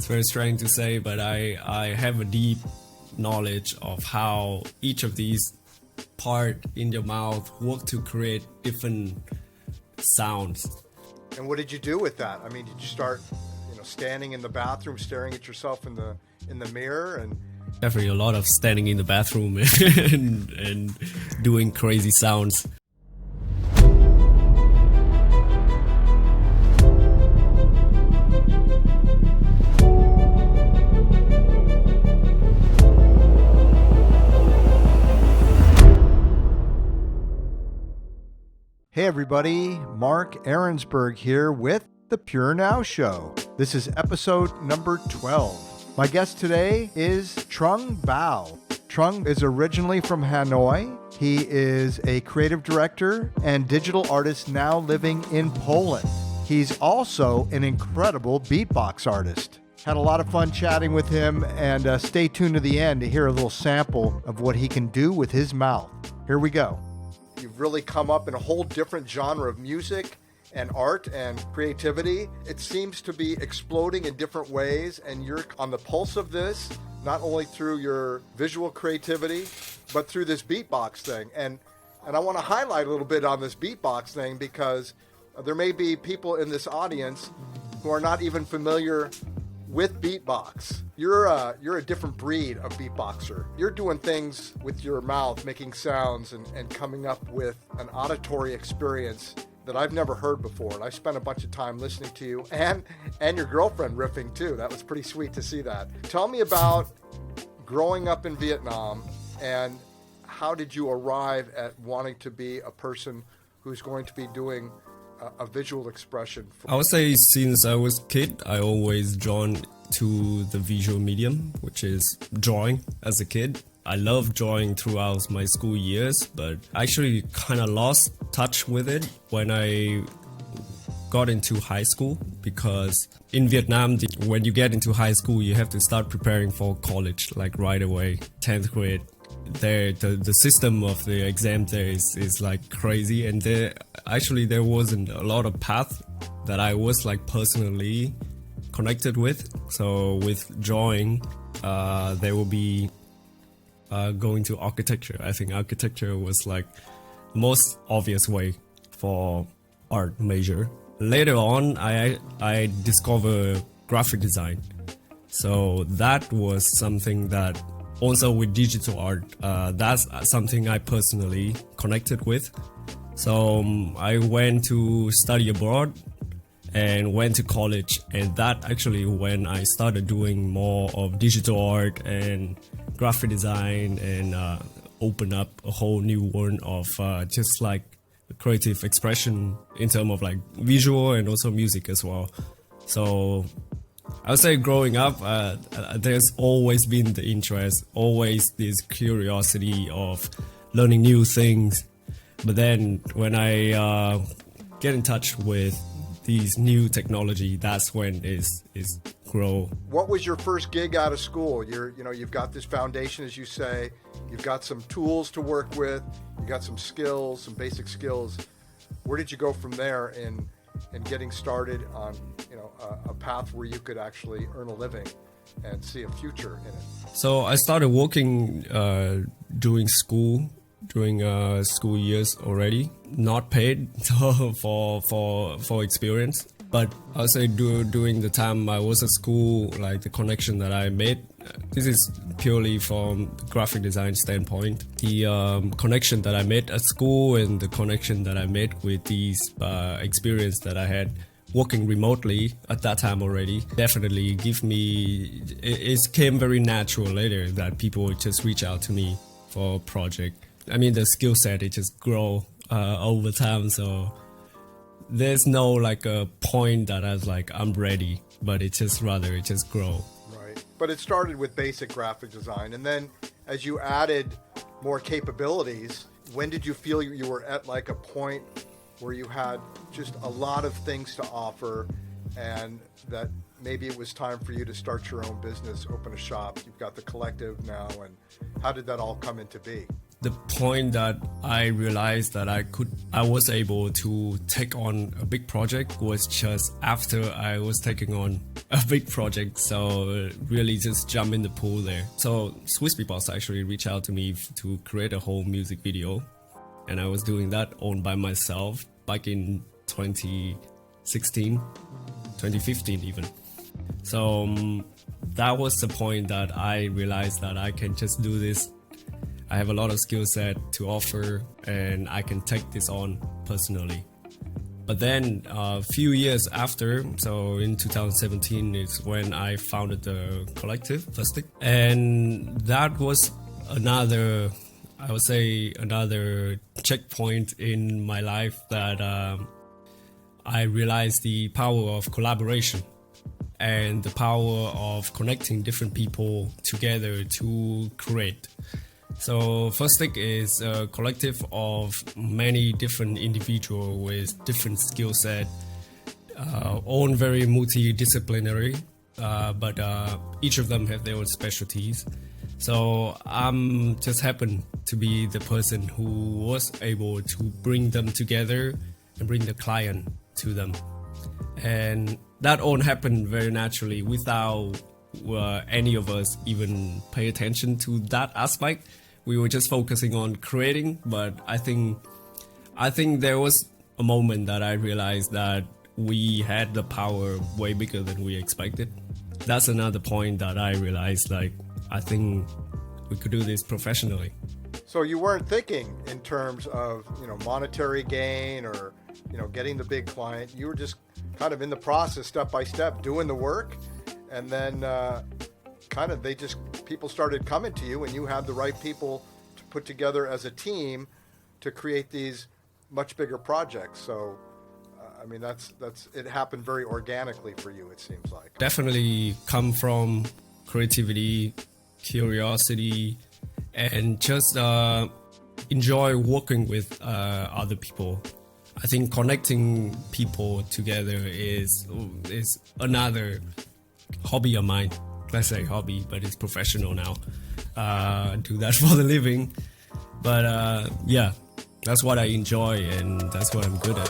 It's very strange to say, but I have a deep knowledge of how each of these parts in your mouth work to create different sounds. And what did you do with that? I mean, did you start, standing in the bathroom, staring at yourself in the mirror, and definitely a lot of standing in the bathroom and doing crazy sounds. Hey everybody, Mark Arinsberg here with the Purenow Show. This is episode number 12. My guest today is Trung Bao. Trung is originally from Hanoi. He is a creative director and digital artist now living in Poland. He's also an incredible beatbox artist. Had a lot of fun chatting with him, and stay tuned to the end to hear a little sample of what he can do with his mouth. Here we go. You've really come up in a whole different genre of music and art and creativity. It seems to be exploding in different ways, and you're on the pulse of this, not only through your visual creativity, but through this beatbox thing. And I want to highlight a little bit on this beatbox thing because there may be people in this audience who are not even familiar with beatbox. You're a different breed of beatboxer. You're doing things with your mouth, making sounds and coming up with an auditory experience that I've never heard before. And I spent a bunch of time listening to you and your girlfriend riffing too. That was pretty sweet to see that. Tell me about growing up in Vietnam, and how did you arrive at wanting to be a person who's going to be doing a visual expression? I would say since I was a kid, I always drawn to the visual medium, which is drawing as a kid. I loved drawing throughout my school years, but I actually kind of lost touch with it when I got into high school, because in Vietnam, when you get into high school, you have to start preparing for college like right away, 10th grade. The system of the exam there is like crazy, and there wasn't a lot of path that I was like personally connected with. So with drawing, there will be going to architecture. I think architecture was like most obvious way for art major. Later on, I discovered graphic design. So that was something that also with digital art, that's something I personally connected with. So I went to study abroad and went to college, and that actually when I started doing more of digital art and graphic design and open up a whole new world of just like creative expression in terms of like visual and also music as well. So I would say growing up, there's always been the interest, always this curiosity of learning new things. But then when I get in touch with these new technology, that's when is grow. What was your first gig out of school? You've got this foundation, as you say. You've got some tools to work with. You got some skills, some basic skills. Where did you go from there in getting started on a path where you could actually earn a living and see a future in it? So I started working during school years already, not paid for experience. But I would say during the time I was at school, like the connection that I made, this is purely from the graphic design standpoint. The connection that I made at school and the connection that I made with these experience that I had working remotely at that time already definitely give me, it came very natural later that people would just reach out to me for a project. I mean, the skill set, it just grow over time. So there's no like a point that I was like, I'm ready, but it just grow. Right. But it started with basic graphic design. And then as you added more capabilities, when did you feel you were at like a point where you had just a lot of things to offer and that maybe it was time for you to start your own business, open a shop? You've got the collective now. And how did that all come into be? the point that I realized that I was able to take on a big project was just after I was taking on a big project. So really just jump in the pool there. So Swiss beatbox actually reached out to me to create a whole music video, and I was doing that all by myself back in 2016, 2015 even. So that was the point that I realized that I can just do this. I have a lot of skill set to offer, and I can take this on personally. But then a few years after, so in 2017 is when I founded the collective Fustic, and that was another, I would say, another checkpoint in my life that I realized the power of collaboration and the power of connecting different people together to create. So Fustic is a collective of many different individuals with different skill set, all very multidisciplinary, but each of them have their own specialties. So I'm just happened to be the person who was able to bring them together and bring the client to them. And that all happened very naturally without any of us even pay attention to that aspect. We were just focusing on creating, but I think there was a moment that I realized that we had the power way bigger than we expected. That's another point that I realized, like, I think we could do this professionally. So you weren't thinking in terms of, monetary gain or, getting the big client. You were just kind of in the process, step by step, doing the work, and then people started coming to you, and you had the right people to put together as a team to create these much bigger projects. So, that's it happened very organically for you, it seems like. Definitely come from creativity, curiosity, and just enjoy working with other people. I think connecting people together is another hobby of mine. Let's say hobby, but it's professional now. Do that for the living. But yeah, that's what I enjoy, and that's what I'm good at.